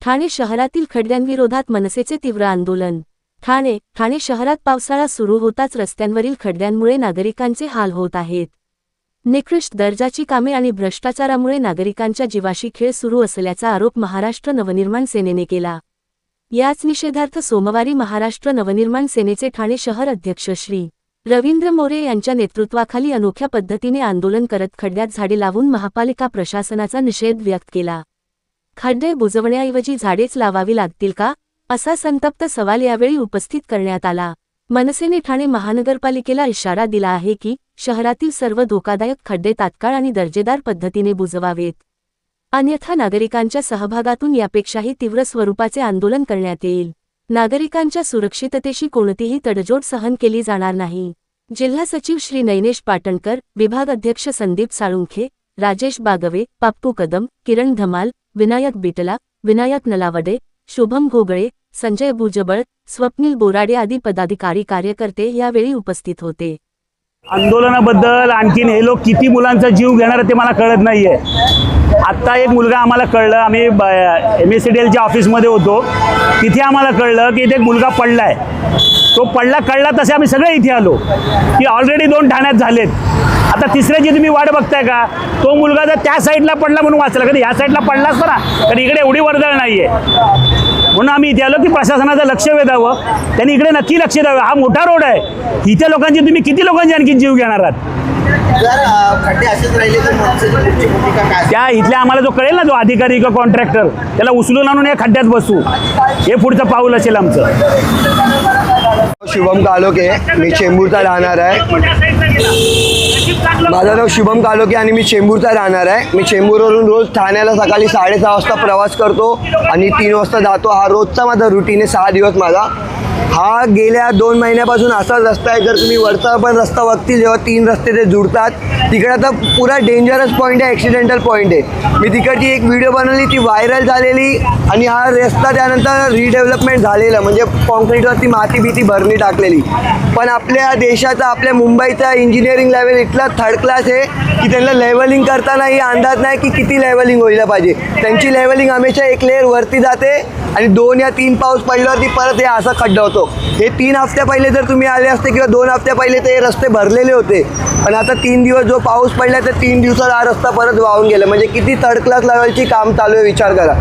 ठाणे शहरातील खड्ड्यांविरोधात मनसेचे तीव्र आंदोलन। ठाणे शहरात पावसाळा सुरू होताच रस्त्यांवरील खड्ड्यांमुळे नागरिकांचे हाल होत आहेत। निकृष्ट दर्जाची कामे आणि भ्रष्टाचारामुळे नागरिकांच्या जीवाशी खेळ सुरू असल्याचा आरोप महाराष्ट्र नवनिर्माण सेनेने केला। याच निषेधार्थ सोमवारी महाराष्ट्र नवनिर्माण सेनेचे ठाणे शहर अध्यक्ष श्री रवींद्र मोरे यांच्या नेतृत्वाखाली अनोख्या पद्धतीने आंदोलन करत खड्ड्यात झाडे लावून महापालिका प्रशासनाचा निषेध व्यक्त केला। खड्डे बुजवण्याऐवजी झाडेच लावावी लागतील का, असा संतप्त सवाल यावेळी उपस्थित करण्यात आला। मनसेने ठाणे महानगरपालिकेला इशारा दिला आहे की शहरातील सर्व धोकादायक खड्डे तात्काळ आणि दर्जेदार पद्धतीने बुजवावेत, अन्यथा नागरिकांच्या सहभागातून यापेक्षाही तीव्र स्वरूपाचे आंदोलन करण्यात येईल। नागरिकांच्या सुरक्षिततेशी कोणतीही तडजोड सहन केली जाणार नाही। जिल्हा सचिव श्री नैनेश पाटणकर, विभाग अध्यक्ष संदीप साळुंखे, राजेश बागवे, पप्पू कदम, किरण धमाल, विनायक बिटला, विनायक नलावडे, शुभम घोगळे, संजय भुजबळ, स्वप्नील बोराडे आदी पदाधिकारी कार्यकर्ते यावेळी उपस्थित होते। आंदोलनाबद्दल आणखीन हे लोक किती मुलांचा जीव घेणार ते मला कळत नाहीये। आत्ता एक मुलगा आम्हाला कळलं, आम्ही MSCDLच्या ऑफिसमध्ये होतो, तिथे आम्हाला कळलं की इथे एक मुलगा पडलाय। तो कळला तसे आम्ही सगळे इथे आलो की ऑलरेडी 2 ठाण्यात झालेत। आता तिसऱ्याची तुम्ही वाट बघताय का? तो मुलगा जर त्या साईडला पडला म्हणून वाचला, कधी ह्या साईडला पडला असता ना तर इकडे एवढी वर्दळ नाहीये। म्हणून आम्ही इथे आलो की प्रशासनाचं लक्ष वेधावं, त्यांनी इकडे नक्की लक्ष द्यावं। हा मोठा रोड आहे, इथे लोकांची तुम्ही किती लोकांचे आणखी जीव घेणार आहात? त्या इथल्या आम्हाला जो कळेल ना, जो अधिकारी किंवा कॉन्ट्रॅक्टर, त्याला उचलून आणून या खड्ड्यात बसू, हे पुढचं पाऊल असेल आमचं। शुभम कालोके, मी चेंबूरचा राहणार आहे। माझं नाव शुभम कालोके आणि मी चेंबूरचा राहणार आहे। मी चेंबूरवरून रोज ठाण्याला सकाळी 6:30 वाजता प्रवास करतो आणि 3 वाजता जातो। हा रोजचा माझा रुटीन आहे, 6 दिवस माझा। हा गेल्या 2 महिन्यापासून असाच रस्ता आहे। जर तुम्ही वरचा पण रस्ता बघतील, जेव्हा 3 रस्ते ते जुळतात, तिकडे आता पुरा डेंजरस पॉईंट आहे, ॲक्सिडेंटल पॉईंट आहे। मी तिकडची एक व्हिडिओ बनवली, ती व्हायरल झालेली आणि हा रस्ता त्यानंतर रिडेव्हलपमेंट झालेला, म्हणजे कॉन्क्रीटवरती माती भीती भरणी टाकलेली। पण आपल्या देशाचा, आपल्या मुंबईचा इंजिनिअरिंग लेवल इतला थर्ड क्लास आहे की त्यांना लेवलिंग करतानाही अंदाज नाही की किती लेवलिंग व्हायला पाहिजे। त्यांची लेवलिंग हमेशा एक लेअर वरती जाते आणि 2 या 3 पाऊस पडल्यावरती परत हे असा खड्डा होतो। हे 3 हफ्त्या पहिले जर तुम्ही आले असते किंवा 2 हफ्त्या पहिले ते रस्ते भरलेले होते, पण आता 3 दिवस जो पाऊस पडला तर 3 दिवसात हा रस्ता परत वाहून गेला। म्हणजे किती थर्ड क्लास लेवलची काम चालू आहे, विचार करा।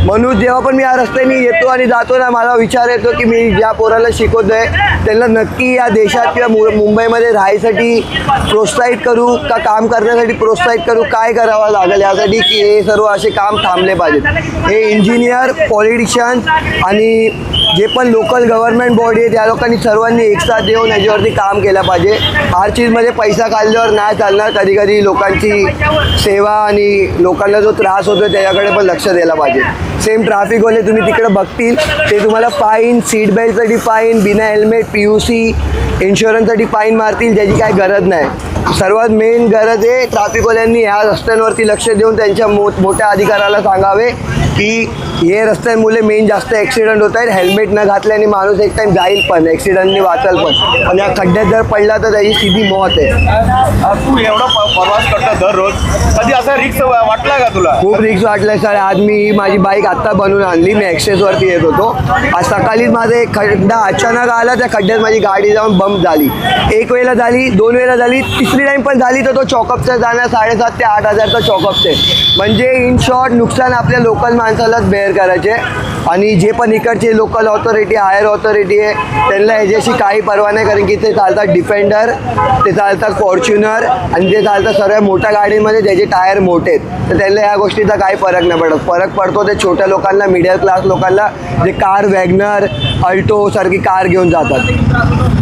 म्हणून जेव्हा पण मी या रस्त्याने येतो आणि जातो ना, मला विचार येतो की मी ज्या पोराला शिकवतोय त्यांना नक्की या देशात किंवा मुंबईमध्ये राहायसाठी प्रोत्साहित करू का काम करण्यासाठी प्रोत्साहित करू, काय करावं लागेल यासाठी की हे सर्व असे काम थांबले पाहिजेत। हे इंजिनियर, पॉलिटिशियन्स आणि जे पण लोकल गव्हर्नमेंट बॉडी आहे त्या लोकांनी सर्वांनी एकसाथ येऊन याच्यावरती काम केलं पाहिजे। हर चीजमध्ये पैसा काढल्यावर नाही चालणार। कधी कधी लोकांची सेवा आणि लोकांना जो त्रास होतो त्याच्याकडे पण लक्ष द्यायला पाहिजे। सेम ट्रॅफिकवाले तुम्ही तिकडे बघतील, ते तुम्हाला फाईन, सीट बेल्टसाठी फाईन, बिना हेल्मेट, PUC, इन्शुरन्ससाठी फाईन मारतील, ज्याची काय गरज नाही। सर्वात मेन गरज आहे ट्रॅफिकवाल्यांनी ह्या रस्त्यांवरती लक्ष देऊन त्यांच्या मोठ्या अधिकाऱ्याला सांगावे की हे रस्त्यांमुळे मेन जास्त ॲक्सिडेंट होत आहेत। हेल्मेट न घातल्याने माणूस एक टाईम जाईल पण, ॲक्सिडेंटनी वाचल पण, आणि या खड्ड्यात जर पडला तर त्याची सीधी मौत आहे। तू एवढा प्रवास करता दररोज, कधी असा रिक्स वाटला का तुला? खूप रिक्स वाटलाय सर। आज मी माझी बाईक आत्ता बनवून आणली, मी एक्सेसवरती येत होतो। आज सकाळीच माझा एक खड्डा अचानक आला, त्या खड्ड्यात माझी गाडी जाऊन बंप झाली। 1 वेळेला झाली, 2 वेळेला झाली, 3री टाईम पण झाली तर तो चॉकअपचा जाणार 7,500 ते 8,000चा चॉकअपचं आहे। म्हणजे इन शॉर्ट नुकसान आपल्या लोकल माणसालाच बेअर करायचे। आणि जे पण इकडचे लोकल ऑथॉरिटी, हायर ऑथॉरिटी आहे, त्यांना ह्याच्याशी काही पर्वा नाही, कारण की ते चालतात डिफेंडर, ते चालतात फॉर्च्युनर आणि ते चालतात सर्व मोठ्या गाडीमध्ये ज्याचे टायर मोठे आहेत, तर त्यांना या गोष्टीचा काही फरक नाही पडत। फरक पडतो ते छोट्या लोकांना, मिडल क्लास लोकांना, जे कार, वॅगनर, अल्टो सारखी कार घेऊन जातात।